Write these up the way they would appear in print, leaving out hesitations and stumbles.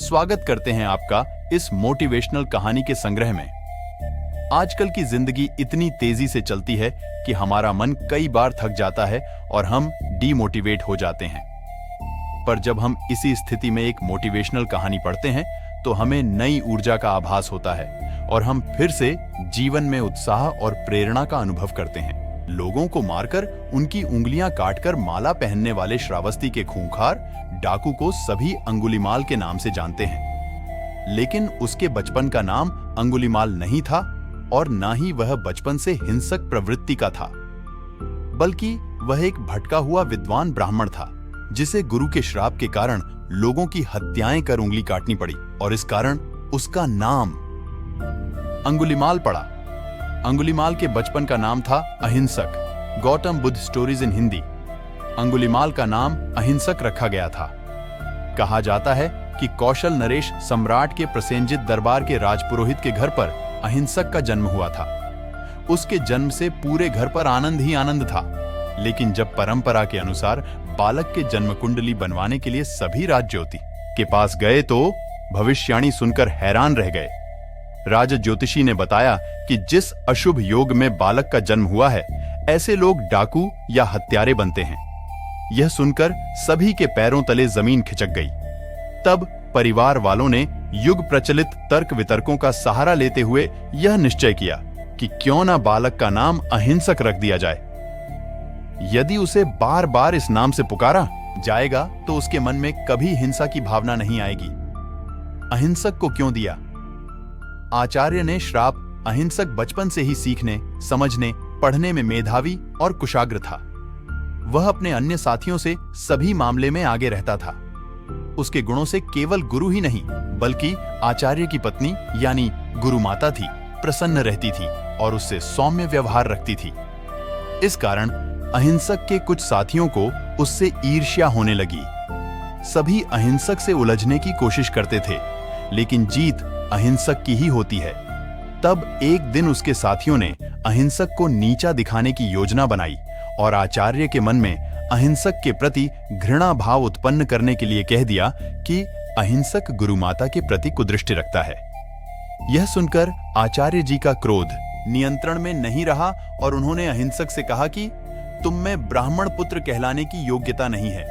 स्वागत करते हैं आपका इस मोटिवेशनल कहानी के संग्रह में। आजकल की जिंदगी इतनी तेजी से चलती है कि हमारा मन कई बार थक जाता है और हम डीमोटिवेट हो जाते हैं। पर जब हम इसी स्थिति में एक मोटिवेशनल कहानी पढ़ते हैं तो हमें नई ऊर्जा का आभास होता है और हम फिर से जीवन में उत्साह और प्रेरणा का अनुभव करते हैं। लोगों को मारकर उनकी उंगलियां काटकर माला पहनने वाले श्रावस्ती के खूंखार डाकू को सभी अंगुलीमाल के नाम से जानते हैं, लेकिन उसके बचपन का नाम अंगुलीमाल नहीं था और ना ही वह बचपन से हिंसक प्रवृत्ति का था, बल्कि वह एक भटका हुआ विद्वान ब्राह्मण था जिसे गुरु के श्राप के कारण लोगों की हत्याएं कर उंगली काटनी पड़ी और इस कारण उसका नाम अंगुलीमाल पड़ा। अंगुलीमाल के बचपन का नाम था अहिंसक। Gautam Buddha stories in Hindi. अंगुलीमाल का नाम अहिंसक रखा गया था। कहा जाता है कि कौशल नरेश सम्राट के प्रसेनजित दरबार के राजपुरोहित के घर पर अहिंसक का जन्म हुआ था। उसके जन्म से पूरे घर पर आनंद ही आनंद था, लेकिन जब परंपरा के अनुसार बालक के जन्म कुंडली बनवाने के लिए सभी राज ज्योति के पास गए तो भविष्यवाणी सुनकर हैरान रह गए। राज ज्योतिषी ने बताया कि जिस अशुभ योग में बालक का जन्म हुआ है, ऐसे लोग डाकू या हत्यारे बनते हैं। यह सुनकर सभी के पैरों तले जमीन खिसक गई। तब परिवार वालों ने युग प्रचलित तर्क वितर्कों का सहारा लेते हुए यह निश्चय किया कि क्यों ना बालक का नाम अहिंसक रख दिया जाए। यदि उसे बार बार इस नाम से पुकारा जाएगा तो उसके मन में कभी हिंसा की भावना नहीं आएगी। अहिंसक को क्यों दिया? आचार्य ने श्राप अहिंसक बचपन से ही सीखने, समझने, पढ़ने में मेधावी और कुशाग्र था। वह अपने अन्य साथियों से सभी मामले में आगे रहता था। उसके गुणों से केवल गुरु ही नहीं बल्कि आचार्य की पत्नी यानी गुरु माता थी प्रसन्न रहती थी और उससे सौम्य व्यवहार रखती थी। इस कारण अहिंसक के कुछ साथियों को उससे ईर्ष्या होने लगी। सभी अहिंसक से उलझने की कोशिश करते थे, लेकिन जीत अहिंसक की ही होती है। तब एक दिन उसके साथियों ने अहिंसक को नीचा दिखाने की योजना बनाई और आचार्य के मन में अहिंसक के प्रति घृणा भाव उत्पन्न करने के लिए कह दिया कि अहिंसक गुरु माता के प्रति कुदृष्टि रखता है। यह सुनकर आचार्य जी का क्रोध नियंत्रण में नहीं रहा और उन्होंने अहिंसक से कहा कि तुम में ब्राह्मण पुत्र कहलाने की योग्यता नहीं है।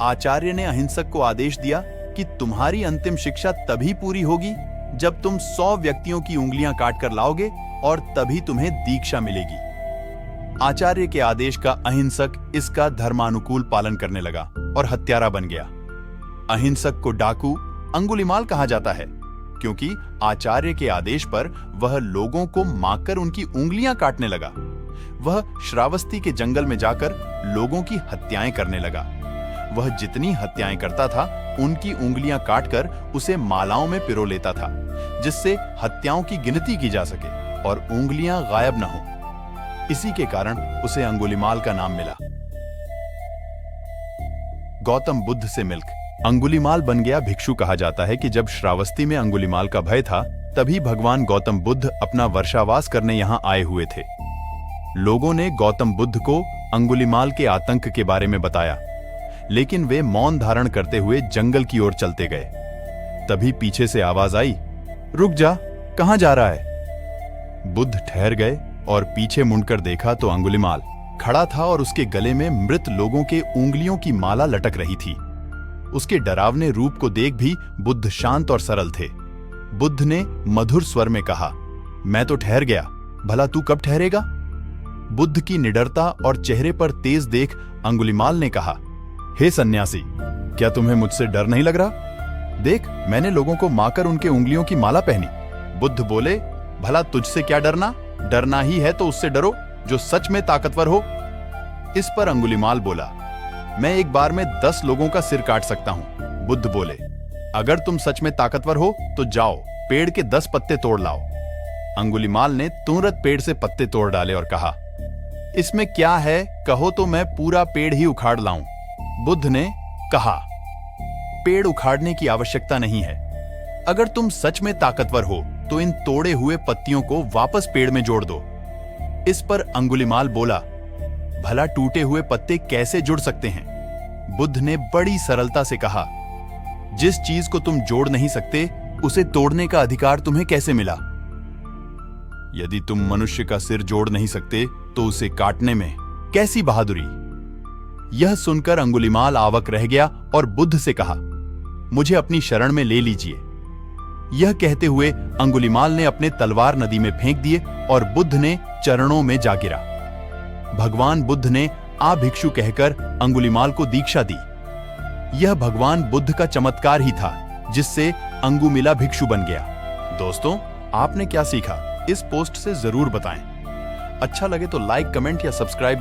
आचार्य ने अहिंसक को आदेश दिया कि तुम्हारी अंतिम शिक्षा तभी पूरी होगी जब तुम 100 व्यक्तियों की उंगलियां काट कर लाओगे और तभी तुम्हें दीक्षा मिलेगी। आचार्य के आदेश का अहिंसक इसका धर्मानुकूल पालन करने लगा और हत्यारा बन गया। अहिंसक को डाकू अंगुलीमाल कहा जाता है क्योंकि आचार्य के आदेश पर वह लोगों को मारकर उनकी उंगलियां काटने लगा। वह श्रावस्ती के जंगल में जाकर लोगों की हत्याएं करने लगा। वह जितनी हत्याएं करता था उनकी उंगलियां काटकर उसे मालाओं में पिरो लेता था, जिससे हत्याओं की गिनती की जा सके और उंगलियां गायब न हो। इसी के कारण उसे अंगुलीमाल का नाम मिला। गौतम बुद्ध से मिलकर अंगुलीमाल बन गया भिक्षु। कहा जाता है कि जब श्रावस्ती में अंगुलीमाल का भय था तभी भगवान गौतम बुद्ध अपना वर्षावास करने यहां आए हुए थे। लोगों ने गौतम बुद्ध को अंगुलीमाल के आतंक के बारे में बताया, लेकिन वे मौन धारण करते हुए जंगल की ओर चलते गए। तभी पीछे से आवाज आई, रुक जा, कहां जा रहा है? बुद्ध ठहर गए और पीछे मुड़कर देखा तो अंगुलीमाल खड़ा था और उसके गले में मृत लोगों के उंगलियों की माला लटक रही थी। उसके डरावने रूप को देख भी बुद्ध शांत और सरल थे। बुद्ध ने मधुर स्वर में कहा, मैं तो ठहर गया, भला तू कब ठहरेगा? बुद्ध की निडरता और चेहरे पर तेज देख अंगुलीमाल ने कहा, हे सन्यासी, क्या तुम्हें मुझसे डर नहीं लग रहा? देख, मैंने लोगों को मारकर उनके उंगलियों की माला पहनी। बुद्ध बोले, भला तुझसे क्या डरना? डरना ही है तो उससे डरो जो सच में ताकतवर हो। इस पर अंगुलीमाल बोला, मैं एक बार में 10 लोगों का सिर काट सकता हूं। बुद्ध बोले, अगर तुम सच में ताकतवर हो तो जाओ, पेड़ के 10 पत्ते तोड़ लाओ। अंगुलीमाल ने तुरंत पेड़ से पत्ते तोड़ डाले और कहा, इसमें क्या है, कहो तो मैं पूरा पेड़ ही उखाड़ लाऊं। बुद्ध ने कहा, पेड़ उखाड़ने की आवश्यकता नहीं है। अगर तुम सच में ताकतवर हो तो इन तोड़े हुए पत्तियों को वापस पेड़ में जोड़ दो। इस पर अंगुलीमाल बोला, भला टूटे हुए पत्ते कैसे जुड़ सकते हैं? बुद्ध ने बड़ी सरलता से कहा, जिस चीज को तुम जोड़ नहीं सकते उसे तोड़ने का अधिकार तुम्हें कैसे मिला? यदि तुम मनुष्य का सिर जोड़ नहीं सकते तो उसे काटने में कैसी बहादुरी? यह सुनकर अंगुलिमाल आवाक रह गया और बुद्ध से कहा, मुझे अपनी शरण में ले लीजिए। यह कहते हुए अंगुलिमाल ने अपने तलवार नदी में फेंक दिए और बुद्ध ने चरणों में जा गिरा। भगवान बुद्ध ने आ भिक्षु कहकर अंगुलिमाल को दीक्षा दी। यह भगवान बुद्ध का चमत्कार ही था जिससे अंगुमिला भिक्षु बन गया। दोस्तों, आपने क्या सीखा इस पोस्ट से जरूर बताएं। अच्छा लगे तो लाइक, कमेंट या सब्सक्राइब